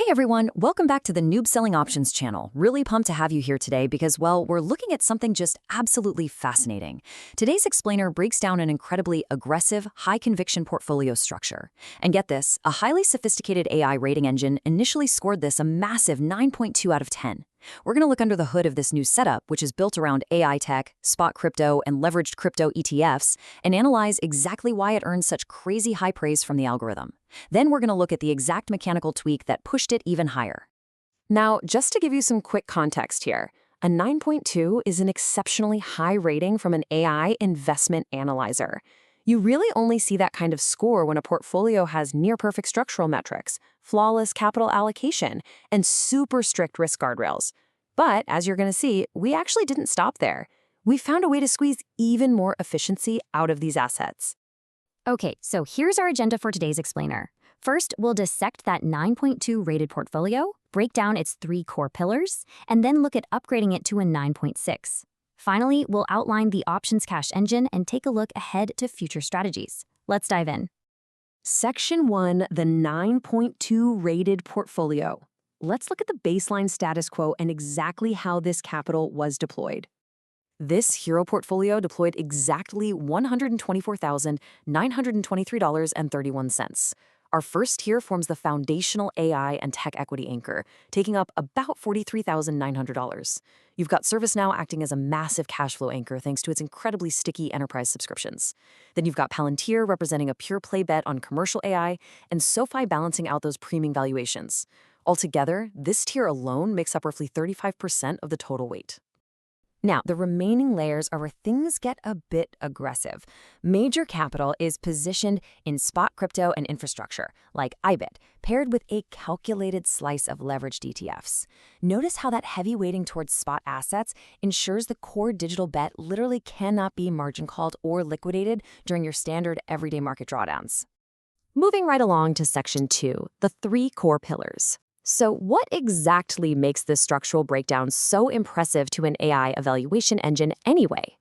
Hey everyone, welcome back to the Noob Selling Options channel. Really pumped to have you here today because, well, we're looking at something just absolutely fascinating. Today's explainer breaks down an incredibly aggressive, high-conviction portfolio structure. And get this, a highly sophisticated AI rating engine initially scored this a massive 9.2 out of 10. We're going to look under the hood of this new setup, which is built around AI tech, spot crypto, and leveraged crypto ETFs, and analyze exactly why it earns such crazy high praise from the algorithm. Then we're going to look at the exact mechanical tweak that pushed it even higher. Now, just to give you some quick context here, a 9.2 is an exceptionally high rating from an AI investment analyzer. You really only see that kind of score when a portfolio has near-perfect structural metrics, flawless capital allocation, and super strict risk guardrails. But, as you're going to see, we actually didn't stop there. We found a way to squeeze even more efficiency out of these assets. Okay, so here's our agenda for today's explainer. First, we'll dissect that 9.2 rated portfolio, break down its 3 core pillars, and then look at upgrading it to a 9.6. Finally, we'll outline the options cash engine and take a look ahead to future strategies. Let's dive in. Section 1, the 9.2 rated portfolio. Let's look at the baseline status quo and exactly how this capital was deployed. This hero portfolio deployed exactly $124,923.31. Our first tier forms the foundational AI and tech equity anchor, taking up about $43,900. You've got ServiceNow acting as a massive cash flow anchor thanks to its incredibly sticky enterprise subscriptions. Then you've got Palantir representing a pure play bet on commercial AI, and SoFi balancing out those premium valuations. Altogether, this tier alone makes up roughly 35% of the total weight. Now, the remaining layers are where things get a bit aggressive. Major capital is positioned in spot crypto and infrastructure, like IBIT, paired with a calculated slice of leveraged ETFs. Notice how that heavy weighting towards spot assets ensures the core digital bet literally cannot be margin called or liquidated during your standard everyday market drawdowns. Moving right along to Section 2, the 3 core pillars. So what exactly makes this structural breakdown so impressive to an AI evaluation engine anyway?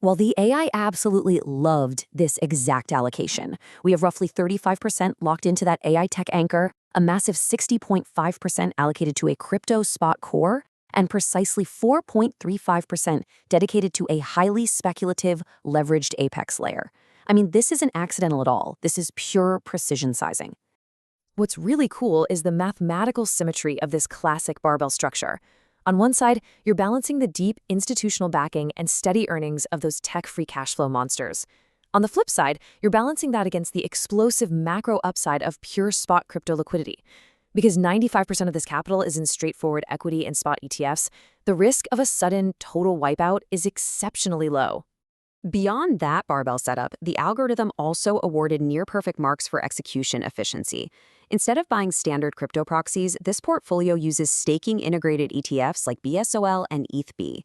Well, the AI absolutely loved this exact allocation. We have roughly 35% locked into that AI tech anchor, a massive 60.5% allocated to a crypto spot core, and precisely 4.35% dedicated to a highly speculative, leveraged apex layer. I mean, this isn't accidental at all. This is pure precision sizing. What's really cool is the mathematical symmetry of this classic barbell structure. On one side, you're balancing the deep institutional backing and steady earnings of those tech-free cash flow monsters. On the flip side, you're balancing that against the explosive macro upside of pure spot crypto liquidity. Because 95% of this capital is in straightforward equity and spot ETFs, the risk of a sudden total wipeout is exceptionally low. Beyond that barbell setup, the algorithm also awarded near-perfect marks for execution efficiency. Instead of buying standard crypto proxies, this portfolio uses staking integrated ETFs like BSOL and ETHB.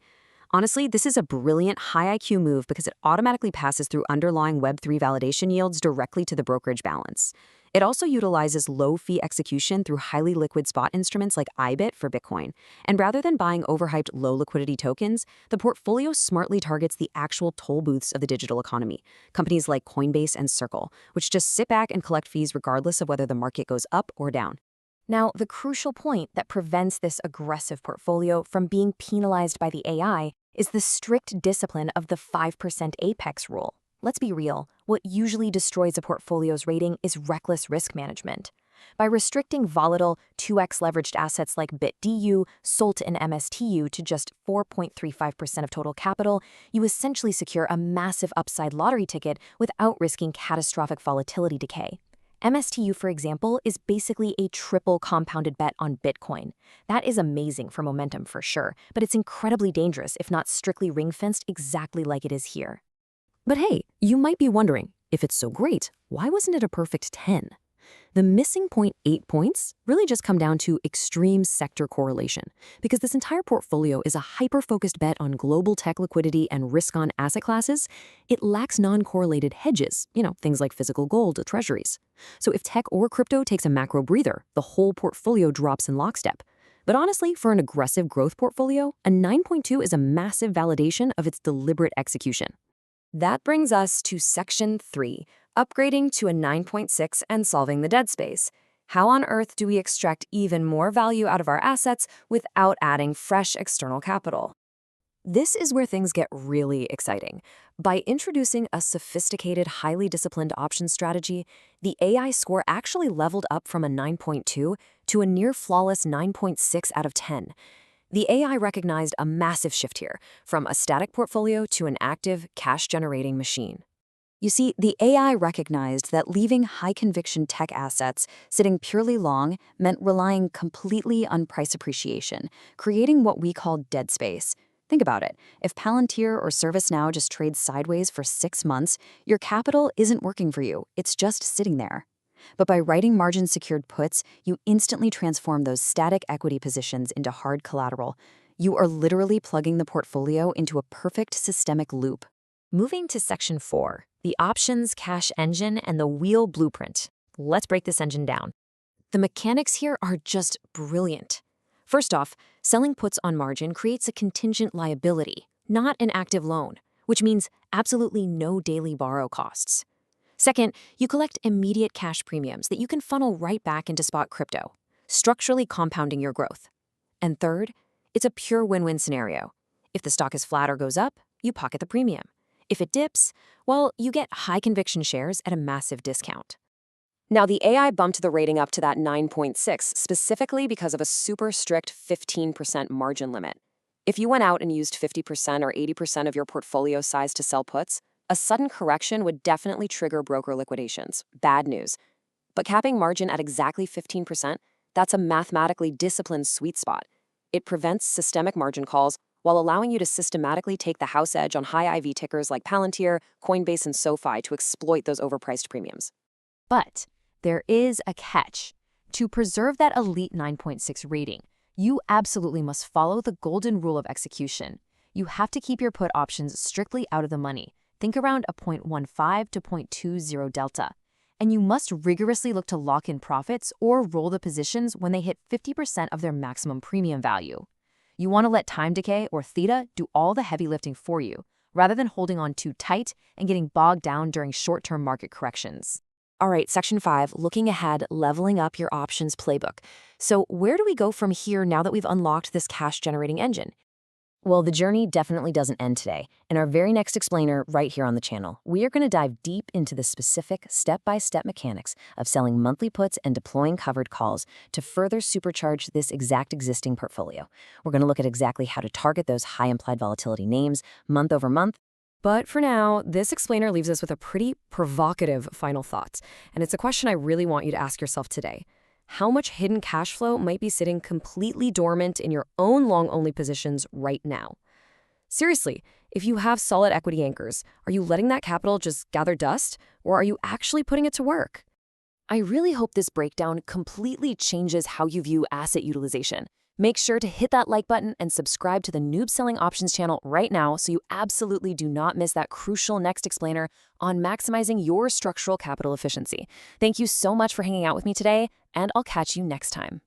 Honestly, this is a brilliant high IQ move because it automatically passes through underlying Web3 validation yields directly to the brokerage balance. It also utilizes low-fee execution through highly liquid spot instruments like IBIT for Bitcoin. And rather than buying overhyped low-liquidity tokens, the portfolio smartly targets the actual toll booths of the digital economy, companies like Coinbase and Circle, which just sit back and collect fees regardless of whether the market goes up or down. Now, the crucial point that prevents this aggressive portfolio from being penalized by the AI is the strict discipline of the 5% apex rule. Let's be real, what usually destroys a portfolio's rating is reckless risk management. By restricting volatile 2x leveraged assets like BitDU, SOLT, and MSTU to just 4.35% of total capital, you essentially secure a massive upside lottery ticket without risking catastrophic volatility decay. MSTU, for example, is basically a triple compounded bet on Bitcoin. That is amazing for momentum for sure, but it's incredibly dangerous if not strictly ring-fenced exactly like it is here. But hey, you might be wondering, if it's so great, why wasn't it a perfect 10? The missing 0.8 points really just come down to extreme sector correlation, because this entire portfolio is a hyper-focused bet on global tech liquidity and risk-on asset classes. It lacks non-correlated hedges, things like physical gold or treasuries. So if tech or crypto takes a macro breather, the whole portfolio drops in lockstep. But honestly, for an aggressive growth portfolio, a 9.2 is a massive validation of its deliberate execution. That brings us to Section 3, upgrading to a 9.6 and solving the dead space. How on earth do we extract even more value out of our assets without adding fresh external capital? This is where things get really exciting. By introducing a sophisticated, highly disciplined option strategy, the AI score actually leveled up from a 9.2 to a near flawless 9.6 out of 10. The AI recognized a massive shift here, from a static portfolio to an active, cash-generating machine. You see, the AI recognized that leaving high-conviction tech assets sitting purely long meant relying completely on price appreciation, creating what we call dead space. Think about it. If Palantir or ServiceNow just trades sideways for 6 months, your capital isn't working for you. It's just sitting there. But by writing margin-secured puts, you instantly transform those static equity positions into hard collateral. You are literally plugging the portfolio into a perfect systemic loop. Moving to Section 4, the options cash engine and the wheel blueprint. Let's break this engine down. The mechanics here are just brilliant. First off, selling puts on margin creates a contingent liability, not an active loan, which means absolutely no daily borrow costs. Second, you collect immediate cash premiums that you can funnel right back into spot crypto, structurally compounding your growth. And third, it's a pure win-win scenario. If the stock is flat or goes up, you pocket the premium. If it dips, well, you get high-conviction shares at a massive discount. Now, the AI bumped the rating up to that 9.6 specifically because of a super strict 15% margin limit. If you went out and used 50% or 80% of your portfolio size to sell puts, a sudden correction would definitely trigger broker liquidations. Bad news. But capping margin at exactly 15%, that's a mathematically disciplined sweet spot. It prevents systemic margin calls while allowing you to systematically take the house edge on high IV tickers like Palantir, Coinbase, and SoFi to exploit those overpriced premiums. But there is a catch. To preserve that elite 9.6 rating, you absolutely must follow the golden rule of execution. You have to keep your put options strictly out of the money. Think around a 0.15 to 0.20 delta. And you must rigorously look to lock in profits or roll the positions when they hit 50% of their maximum premium value. You want to let time decay or theta do all the heavy lifting for you, rather than holding on too tight and getting bogged down during short-term market corrections. All right, Section 5, looking ahead, leveling up your options playbook. So where do we go from here now that we've unlocked this cash-generating engine? Well, the journey definitely doesn't end today. In our very next explainer right here on the channel, we are going to dive deep into the specific step-by-step mechanics of selling monthly puts and deploying covered calls to further supercharge this exact existing portfolio. We're going to look at exactly how to target those high implied volatility names month over month. But for now, this explainer leaves us with a pretty provocative final thought. And it's a question I really want you to ask yourself today. How much hidden cash flow might be sitting completely dormant in your own long-only positions right now? Seriously, if you have solid equity anchors, are you letting that capital just gather dust, or are you actually putting it to work? I really hope this breakdown completely changes how you view asset utilization. Make sure to hit that like button and subscribe to the Noob Selling Options channel right now so you absolutely do not miss that crucial next explainer on maximizing your structural capital efficiency. Thank you so much for hanging out with me today, and I'll catch you next time.